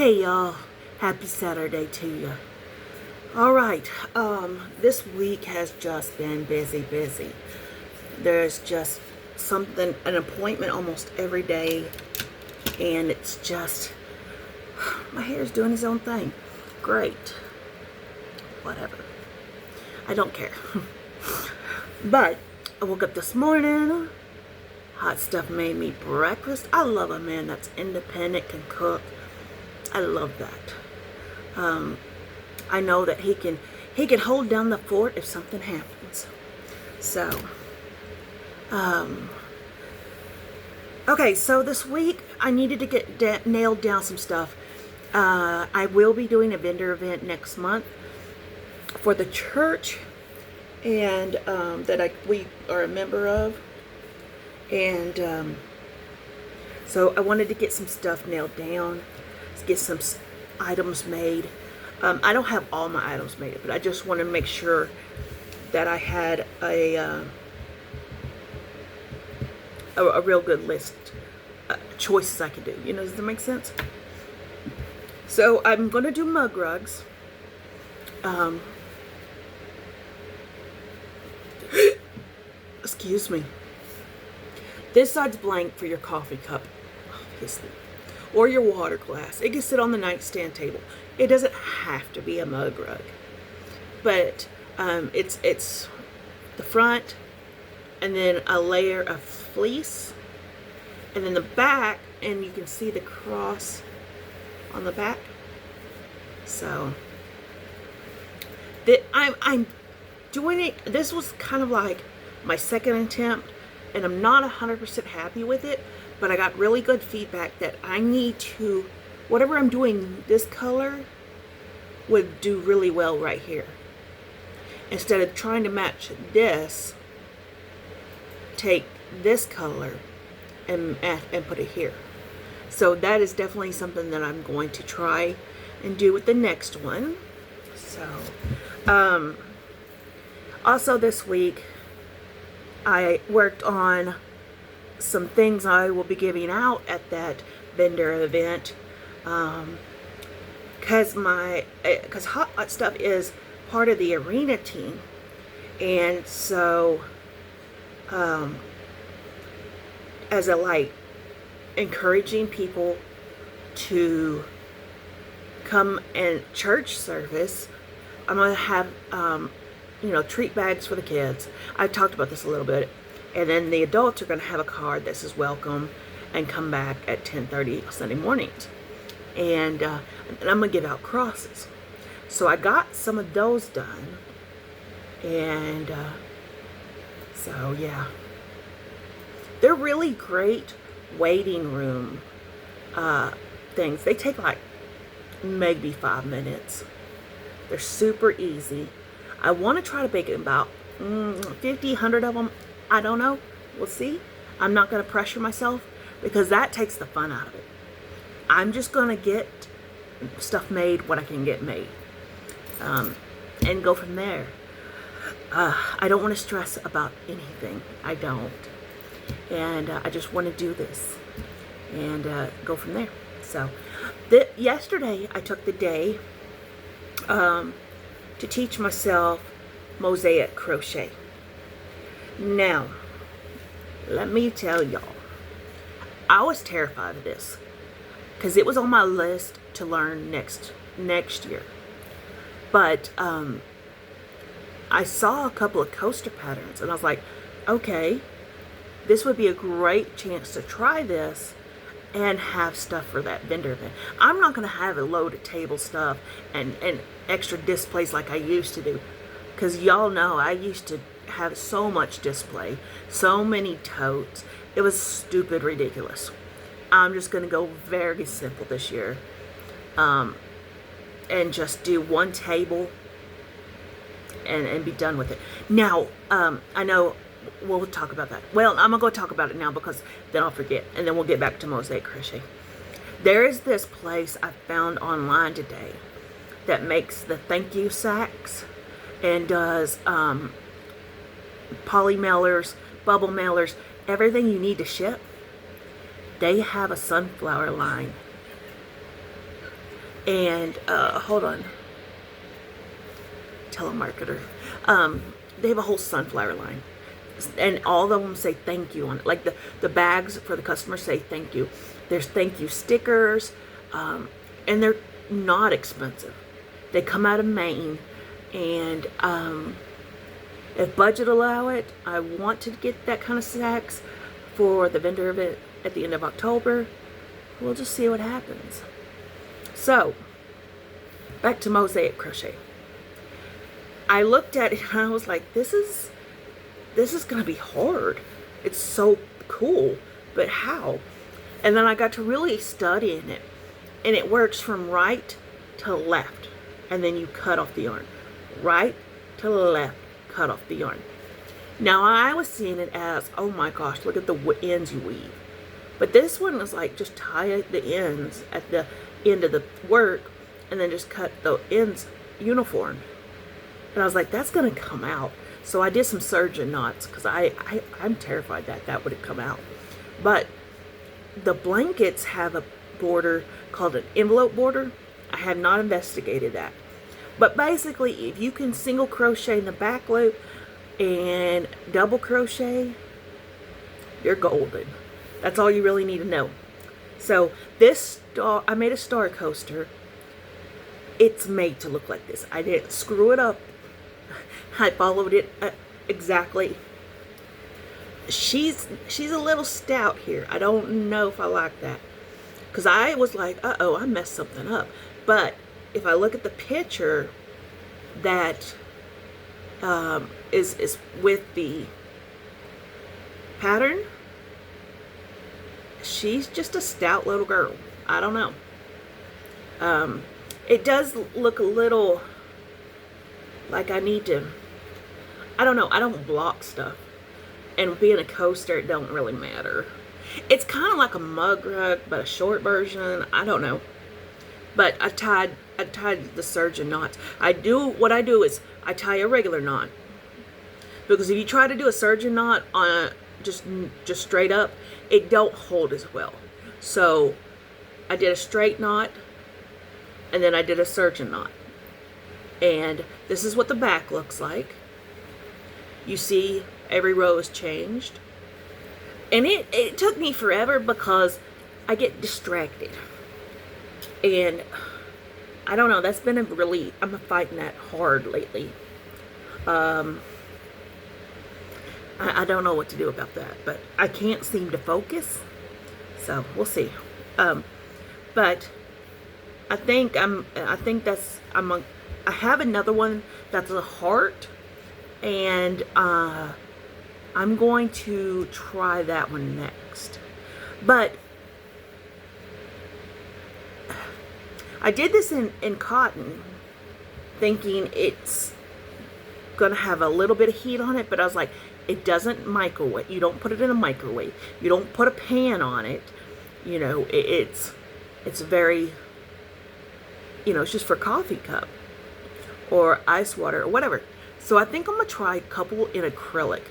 Hey y'all, happy Saturday to you. All right, this week has just been busy. There's just an appointment almost every day, and it's just, my hair's doing its own thing. Great, whatever. I don't care. But I woke up this morning, hot stuff made me breakfast. I love a man that's independent, can cook. I love that. I know that he can hold down the fort if something happens. So, okay, so this week I needed to get nailed down some stuff. I will be doing a vendor event next month for the church, and that we are a member of, and so I wanted to get some stuff nailed down, get some items made. I don't have all my items made, but I just want to make sure that I had a real good list, choices I could do. You know, does that make sense? So I'm going to do mug rugs. Excuse me. This side's blank for your coffee cup, obviously, or your water glass. It can sit on the nightstand table. It doesn't have to be a mug rug, but it's the front, and then a layer of fleece, and then the back, and you can see the cross on the back. So I'm doing it. This was kind of like my second attempt, and I'm not 100% happy with it, but I got really good feedback that I need to, whatever I'm doing, this color would do really well right here. Instead of trying to match this, take this color and put it here. So that is definitely something that I'm going to try and do with the next one. So, also this week, I worked on some things I will be giving out at that vendor event, because Hot Stuff is part of the arena team, and so as a encouraging people to come and church service, I'm gonna have treat bags for the kids. I talked about this a little bit. And then the adults are going to have a card that says welcome and come back at 10:30 Sunday mornings. And I'm going to give out crosses. So I got some of those done. And so, yeah. They're really great waiting room things. They take maybe 5 minutes. They're super easy. I want to try to bake about 50, 100 of them. I don't know. We'll see. I'm not going to pressure myself because that takes the fun out of it. I'm just going to get stuff made, what I can get made, and go from there. I don't want to stress about anything. I don't. And I just want to do this and go from there. So yesterday I took the day to teach myself mosaic crochet. Now, let me tell y'all, I was terrified of this because it was on my list to learn next year. But I saw a couple of coaster patterns, and I was like, okay, this would be a great chance to try this and have stuff for that vendor event. I'm not going to have a load of table stuff and extra displays like I used to do, because y'all know I used to have so much display, so many totes. It was stupid ridiculous. I'm just going to go very simple this year, and just do one table and be done with it. Now, I know we'll talk about that. Well, I'm going to go talk about it now because then I'll forget, and then we'll get back to mosaic crochet. There is this place I found online today that makes the thank you sacks and does poly mailers, bubble mailers, everything you need to ship. They have a sunflower line. And hold on, telemarketer. They have a whole sunflower line, and all of them say thank you on it. Like the bags for the customers say thank you. There's thank you stickers, and they're not expensive. They come out of Maine, and if budget allow it, I want to get that kind of sacks for the vendor event at the end of October. We'll just see what happens. So, back to mosaic crochet. I looked at it and I was like, this is gonna be hard. It's so cool, but how? And then I got to really studying it, and it works from right to left, and then you cut off the yarn. Right to left, cut off the yarn. Now I was seeing it as, oh my gosh, look at the ends you weave. But this one was like, just tie the ends at the end of the work, and then just cut the ends uniform. And I was like, that's gonna come out. So I did some surgeon knots, because I'm terrified that would have come out. But the blankets have a border called an envelope border. I have not investigated that. But basically, if you can single crochet in the back loop and double crochet, you're golden. That's all you really need to know. So this star, I made a star coaster. It's made to look like this. I didn't screw it up. I followed it exactly. She's a little stout here. I don't know if I like that, because I was like, uh-oh, I messed something up. But if I look at the picture that is with the pattern, she's just a stout little girl. I don't know. It does look a little like I need to, I don't know, I don't block stuff. And being a coaster, it don't really matter. It's kind of like a mug rug, but a short version. I don't know. But I tied the surgeon knots. What I do is I tie a regular knot. Because if you try to do a surgeon knot on just straight up, it don't hold as well. So I did a straight knot, and then I did a surgeon knot. And this is what the back looks like. You see every row is changed. And it took me forever because I get distracted. And I don't know, that's been I'm fighting that hard lately. I don't know what to do about that, but I can't seem to focus. So we'll see. But I have another one that's a heart, and I'm going to try that one next. But I did this in cotton, thinking it's gonna have a little bit of heat on it, but I was like, it doesn't microwave. You don't put it in a microwave. You don't put a pan on it. You know, it's very, it's just for coffee cup or ice water or whatever. So I think I'm gonna try a couple in acrylic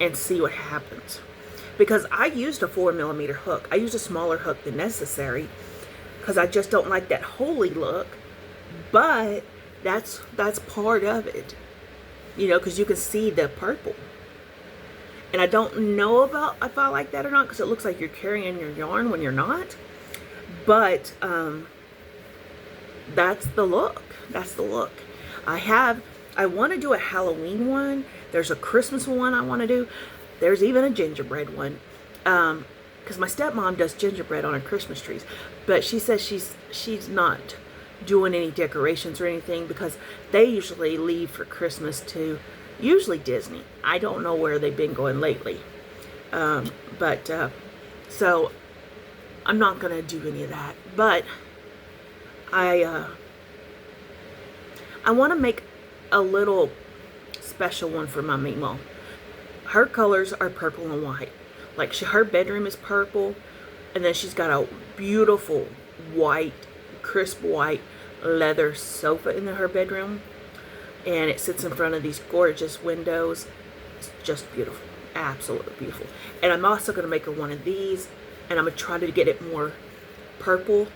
and see what happens. Because I used a 4mm hook. I used a smaller hook than necessary because I just don't like that holy look. But that's part of it, because you can see the purple. And I don't know about if I like that or not, because it looks like you're carrying your yarn when you're not. But that's the look. That's the look. I want to do a Halloween one. There's a Christmas one I want to do. There's even a gingerbread one. Because my stepmom does gingerbread on her Christmas trees. But she says she's not doing any decorations or anything, because they usually leave for Christmas to usually Disney. I don't know where they've been going lately. So I'm not going to do any of that. But I want to make a little special one for my Mimo. Her colors are purple and white. Like her bedroom is purple, and then she's got a beautiful white, crisp white leather sofa in her bedroom, and it sits in front of these gorgeous windows. It's just beautiful, absolutely beautiful. And I'm also going to make her one of these, and I'm going to try to get it more purple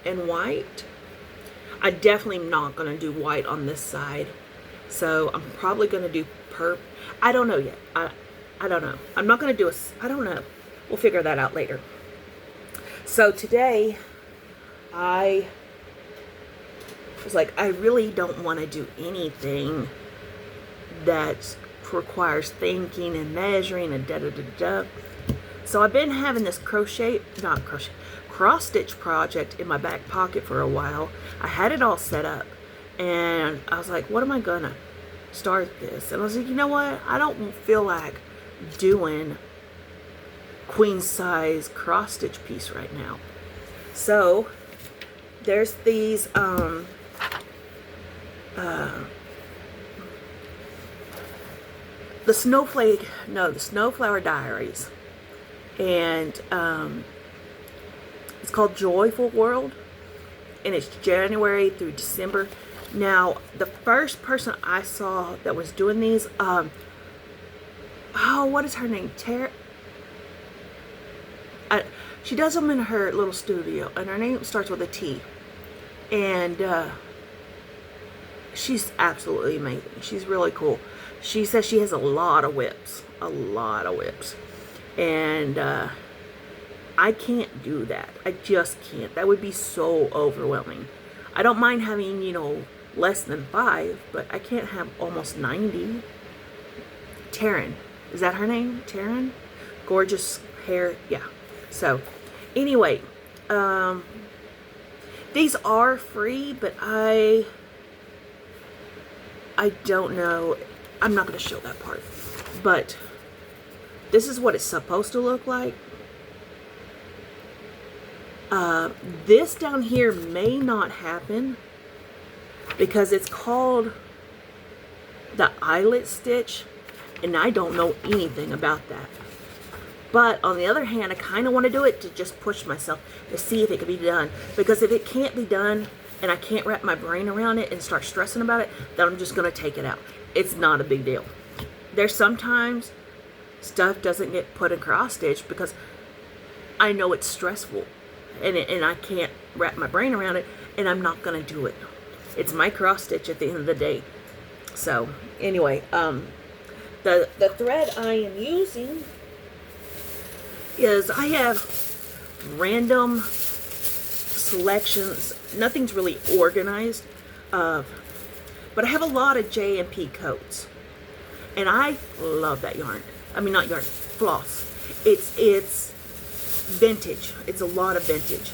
and white. I definitely am not going to do white on this side. So I'm probably going to do purple. I don't know yet. I don't know. I'm not going to do I don't know. We'll figure that out later. So today, I was like, I really don't want to do anything that requires thinking and measuring and da-da-da-da. So I've been having this cross-stitch project in my back pocket for a while. I had it all set up. And I was like, what am I going to start this? And I was like, you know what? I don't feel like doing queen size cross stitch piece right now. So there's these the Snowflower Diaries, and it's called Joyful World, and it's January through December. Now, the first person I saw that was doing these, oh, what is her name? She does them in her little studio, and her name starts with a T. And she's absolutely amazing. She's really cool. She says she has a lot of whips. And I can't do that. I just can't. That would be so overwhelming. I don't mind having, less than 5, but I can't have almost 90. Taryn. Is that her name? Taryn? Gorgeous hair. Yeah. So, anyway, these are free, but I don't know. I'm not going to show that part. But this is what it's supposed to look like. This down here may not happen because it's called the eyelet stitch, and I don't know anything about that. But on the other hand, I kind of want to do it to just push myself to see if it can be done. Because if it can't be done and I can't wrap my brain around it and start stressing about it, then I'm just going to take it out. It's not a big deal. There's sometimes stuff doesn't get put in cross stitch because I know it's stressful and I can't wrap my brain around it, and I'm not going to do it. It's my cross stitch at the end of the day. So anyway, the thread I am using is, I have random selections. Nothing's really organized, but I have a lot of J&P coats, and I love that yarn. I mean, not yarn, floss. It's vintage. It's a lot of vintage.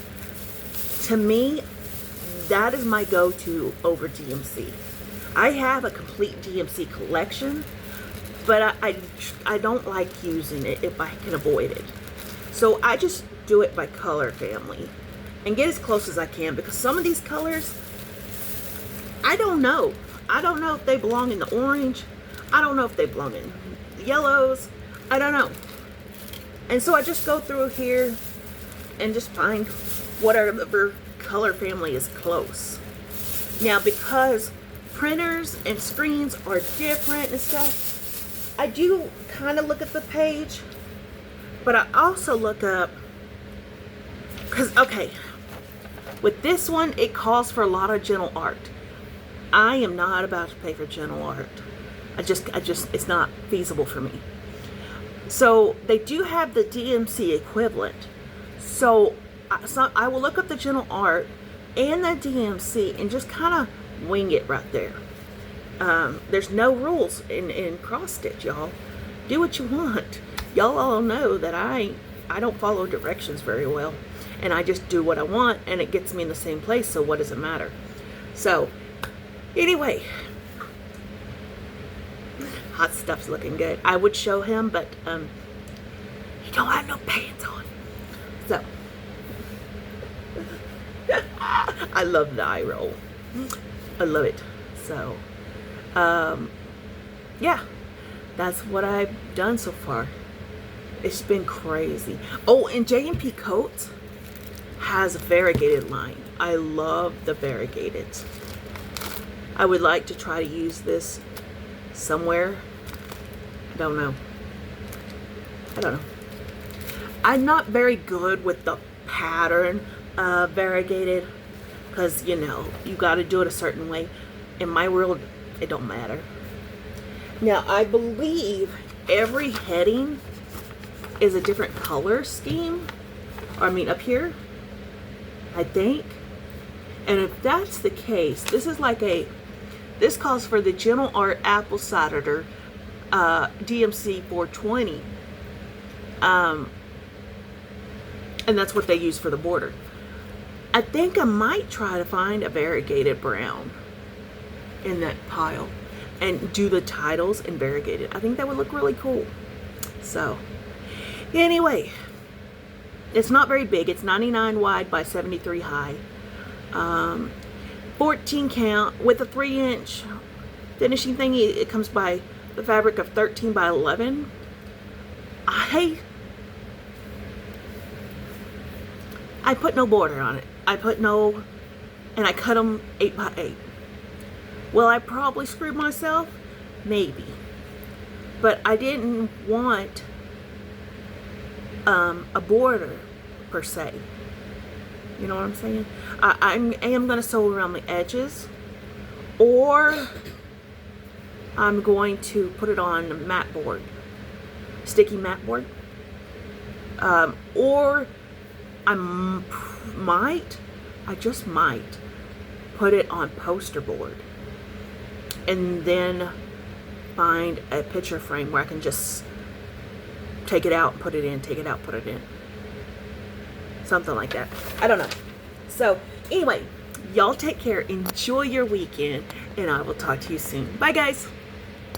To me, that is my go-to over DMC. I have a complete DMC collection, but I don't like using it if I can avoid it. So I just do it by color family and get as close as I can, because some of these colors, I don't know. I don't know if they belong in the orange. I don't know if they belong in the yellows. I don't know. And so I just go through here and just find whatever color family is close. Now, because printers and screens are different and stuff, I do kind of look at the page, but I also look up, because, okay, with this one, it calls for a lot of gentle art. I am not about to pay for gentle art. I just, it's not feasible for me. So they do have the DMC equivalent. So I will look up the gentle art and the DMC and just kind of wing it right there. There's no rules in cross stitch, y'all. Do what you want. Y'all all know that I don't follow directions very well, and I just do what I want, and it gets me in the same place, so what does it matter? So anyway, Hot Stuff's looking good. I would show him, but he don't have no pants on. So I love the eye roll. I love it. So yeah, that's what I've done so far. It's been crazy. Oh, and J&P Coats has a variegated line. I love the variegated. I would like to try to use this somewhere. I don't know. I'm not very good with the pattern of variegated. because, you know, you got to do it a certain way. In my world, it don't matter. Now, I believe every heading is a different color scheme. Or, I mean, up here, I think. And if that's the case, this is like this calls for the Gentle Art Apple Cider DMC 420. And that's what they use for the border. I think I might try to find a variegated brown in that pile and do the titles in variegated. I think that would look really cool. So, anyway, it's not very big. It's 99 wide by 73 high. 14 count with a 3-inch finishing thingy. It comes by the fabric of 13 by 11. I put no border on it. And I cut them 8 by 8. Well, I probably screwed myself, maybe, but I didn't want a border per se. You know what I'm saying? I am going to sew around the edges, or I'm going to put it on mat board, sticky mat board, or I just might put it on poster board and then find a picture frame where I can just take it out and put it in, take it out, put it in. Something like that. I don't know. So, anyway, y'all take care. Enjoy your weekend, and I will talk to you soon. Bye, guys.